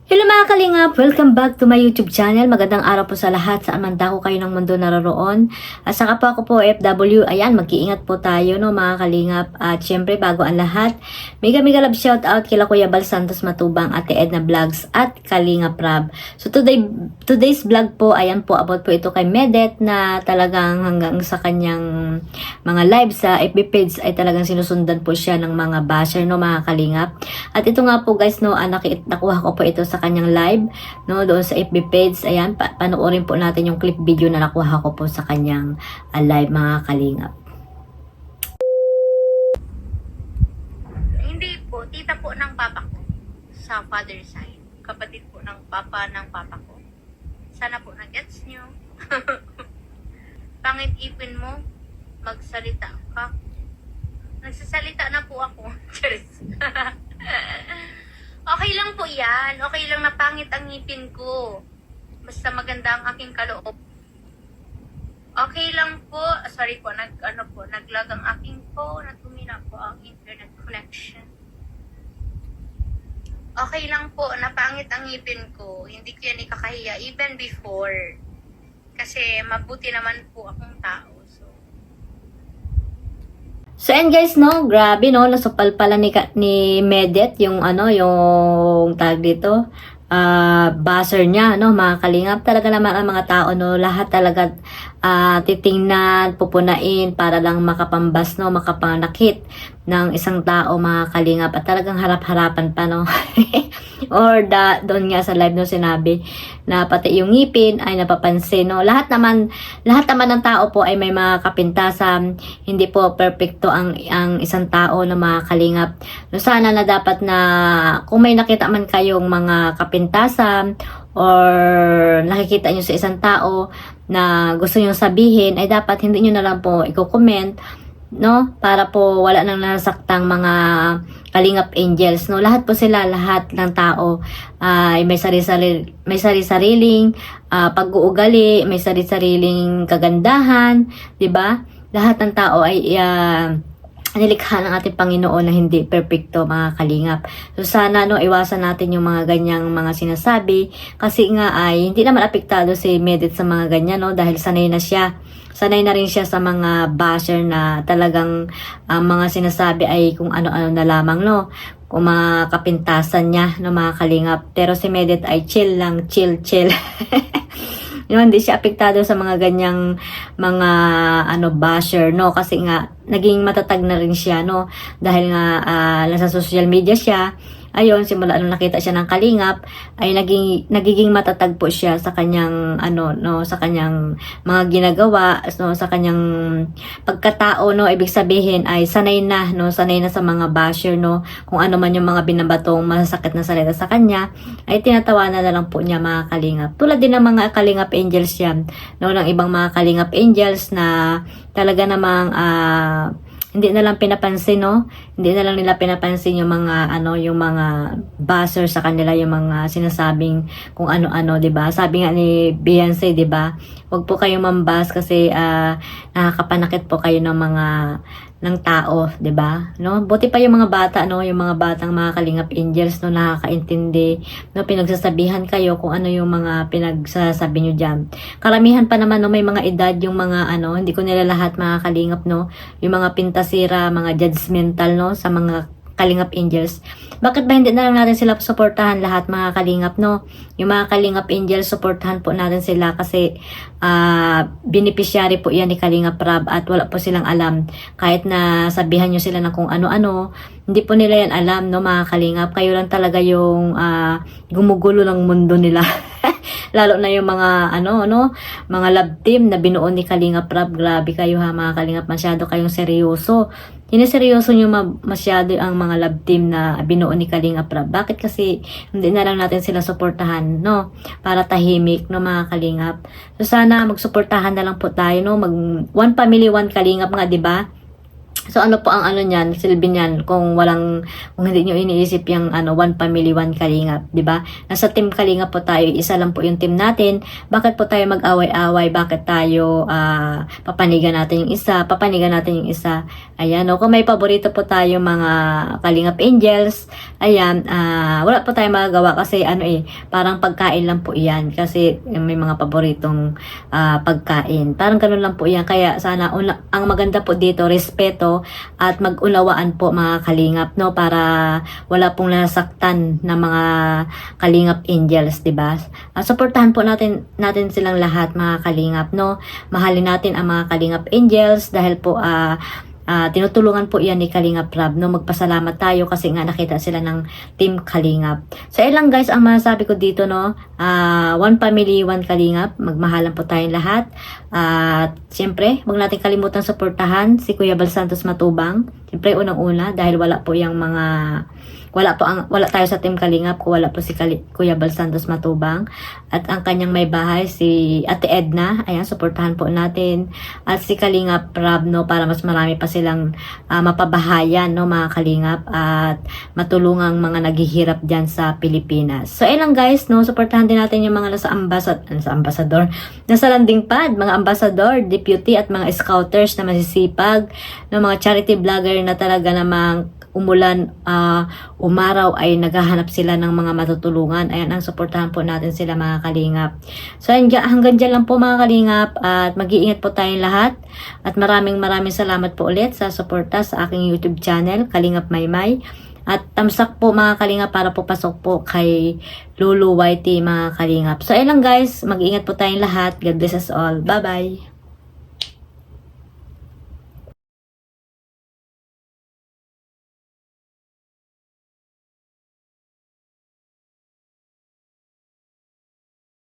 Hello mga kalingap! Welcome back to my YouTube channel. Magandang araw po sa lahat saan man dako kayo ng mundo naroroon. At saka po ako po FW. Ayan, mag-iingat po tayo no mga kalingap. At syempre bago ang lahat, mega love shout out kila Kuya Bal Santos Matubang, Ate Edna Vlogs at Kalingap Rab. So today's vlog po, ayan po about po ito kay Medet na talagang hanggang sa kanyang mga live sa FB page ay talagang sinusundan po siya ng mga basher no mga kalingap. At ito nga po guys no, nakuha ko po ito sa kanyang live no doon sa FB page. Ayan, panoorin po natin yung clip video na nakuha ko po sa kanyang live mga kalingap. Hindi po, tita po ng papa ko sa father side. Kapatid po ng papa ko. Sana po na-gets nyo. Pangit ipin mo, magsalita ka. Nagsasalita na po ako. Cheers. Okay lang po yan. Okay lang na pangit ang ngipin ko. Basta maganda ang aking kaloob. Okay lang po. Sorry po, naglag ang aking phone at tumina po ang internet connection. Okay lang po, napangit ang ngipin ko. Hindi ko yan ikakahiya even before. Kasi mabuti naman po akong tao. So and guys no, grabe no, nasupal pala ni Medet yung yung tag dito. Buzzer niya no mga kalingap. Talaga naman ang mga tao no, lahat talaga titingnan, pupunain para lang makapambas no, makapanakit ng isang tao mga kalingap. At talagang harap-harapan pa no. Or doon nga sa live no sinabi na pati yung ngipin ay napapansin no. Lahat naman ng tao po ay may mga kapintasan. Hindi po perfecto ang isang tao na mga kalingap. No, sana na dapat na kung may nakita man kayong mga kapintasan or nakikita nyo sa isang tao na gusto nyo sabihin, ay dapat hindi nyo na lang po i-comment no, para po wala nang nasaktang mga kalingap angels no. Lahat po sila, lahat ng tao ay may sari-sariling pag-uugali, may sari-sariling kagandahan, 'di ba? Lahat ng tao ay nilikha ng ating Panginoon na hindi perfecto mga kalingap. So sana no, iwasan natin yung mga ganyang mga sinasabi kasi nga ay hindi naman apektado si Medet sa mga ganyan no, dahil sanay na siya. Sanay na rin siya sa mga basher na talagang mga sinasabi ay kung ano-ano na lamang no, kung mga kapintasan niya no mga kalingap. Pero si Medet ay chill lang, chill. Hindi siya apektado sa mga ganyang mga basher no, kasi nga naging matatag na rin siya no, dahil nga nasa social media siya. Ayun, simula nung nakita siya ng kalingap ay nagiging matatag po siya sa kanyang sa kanyang mga ginagawa no, sa kanyang pagkatao no. Ibig sabihin ay sanay na sa mga basher no, kung ano man yung mga binabatong masasakit na salita sa kanya ay tinatawanan na lang po niya mga kalingap. Tulad din ng mga kalingap angels yan no, ng ibang mga kalingap angels na talaga namang hindi na lang pinapansin no, hindi na lang nila pinapansin yung mga yung mga buzzer sa kanila, yung mga sinasabing kung ano-ano, 'di ba? Sabi nga ni Beyonce, 'di ba? Huwag po kayong mambas kasi nakakapanakit po kayo ng tao, 'di ba? No? Buti pa yung mga bata no, yung mga batang mga kalingap angels no, nakakaintindi no, pinagsasabihan kayo kung ano yung mga pinagsasabi niyo diyan. Karamihan pa naman no, may mga edad yung mga hindi ko nila lahat mga kalingap no, yung mga pintasira, mga judgmental no sa mga kalingap angels. Bakit ba hindi na lang natin sila suportahan lahat mga kalingap no? Yung mga kalingap angels, suportahan po natin sila kasi beneficiary po yan ni Kalingap Rab at wala po silang alam. Kahit na sabihan nyo sila ng kung ano-ano, hindi po nila yan alam no mga kalingap. Kayo lang talaga yung gumugulo ng mundo nila. Lalo na yung mga mga love team na binuo ni Kalingap Rab. Grabe kayo ha mga kalingap, masyado kayong seryoso. Sineseryoso nyo masyado ang mga love team na binuo ni Kalingap Rab. Bakit kasi hindi na lang natin sila suportahan no, para tahimik no mga kalingap. So sana magsuportahan na lang po tayo no, one family one kalingap nga, 'di ba? So ano po ang ano niyan, silbi niyan kung hindi niyo iniisip yung one family, one kalingap, 'di ba? Nasa team kalingap po tayo, isa lang po yung team natin. Bakit po tayo mag-away-away? Bakit tayo papanigan natin yung isa? Ayan, kung may paborito po tayo mga kalingap angels, ayan, wala po tayong magagawa kasi parang pagkain lang po 'yan kasi may mga paboritong pagkain. Parang ganun lang po 'yan. Kaya sana ang maganda po dito, respeto at mag-unawaan po mga kalingap, no, para wala pong nasaktan na mga kalingap angels, 'di ba? Suportahan po natin silang lahat mga kalingap, no. Mahalin natin ang mga kalingap angels dahil po tinutulungan po yan ni Kalingap Rab, no. Magpasalamat tayo kasi nga nakita sila ng Team Kalingap. So lang guys ang masasabi ko dito, no. One family, one Kalingap. Magmahalan po tayong lahat. At siyempre, huwag natin kalimutan suportahan si Kuya Bal Santos Matubang. Siyempre unang-una dahil wala tayo sa Team Kalingap kung wala po si Kuya Bal Santos Matubang. At ang kanyang may bahay, si Ate Edna. Ayan, suportahan po natin. At si Kalingap Rab, no, para mas marami pa silang mapabahayan, no, mga Kalingap. At matulungang mga naghihirap dyan sa Pilipinas. So, lang guys, no, suportahan din natin yung mga nasa ambasador. Nasa landing pad, mga ambasador, deputy, at mga scouters na masisipag. No, mga charity vlogger na talaga namang umulan, umaraw ay naghahanap sila ng mga matutulungan. Ayan, ang suportahan po natin sila mga kalingap. So hanggang dyan lang po mga kalingap at mag-iingat po tayong lahat at maraming salamat po ulit sa suporta sa aking YouTube channel, Kalingap Maymay. At tamsak po mga kalingap para po pasok po kay Lulu YT mga kalingap. So lang guys, mag-iingat po tayong lahat. God bless us all. Bye bye!